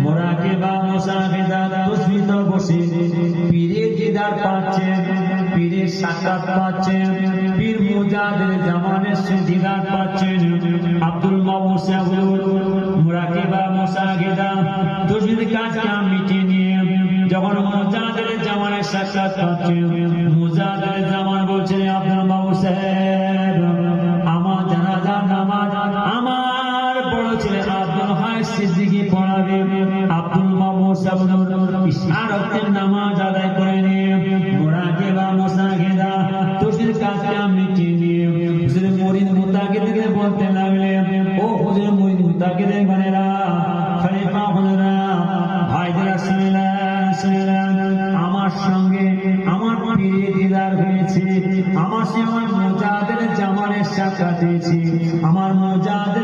মুরাকিবা মুশাহিদা তুসবিত বসে পীরের দিদার পাচ্ছেন, পীরের সাক্ষাৎ পাচ্ছেন, পীর মুজাহিদ জামানের দিদার পাচ্ছেন। আব্দুল মাবুদ সাহেব মুরাকিবা মুশাহিদা তুসবির কাজটা মিটিয়ে নিয়ে যখন মুজাহিদ জামানের সাক্ষাৎ পাচ্ছেন, মুজাহিদ জামান বলছেন, আব্দুল মাবুদ সাহেব আমার জানাজার নামাজ আমার বড় ছেলে আব্দুল হাই সিদ্দিকী পড়াবে। আব্দুল মাবুদ সাহেব ইশারাতের নামাজ আদায় করে নিয়ে মুরাকিবা মুশাহিদা তুসবির কাজটা মিটিয়ে নিয়ে হুজুর মুরিদ মুতাকিদকে বলতে লাগলেন, ও হুজুর মুরিদ মুতাকিদের মানেরা, খলিফা হুজুরা, ভাইদের শুনলেন, আমার সঙ্গে আমার পীরের দিদার হয়েছে, আমার সঙ্গে আমার মুজাহিদের জামানের সাক্ষাৎ হয়েছে, আমার মুজাহিদ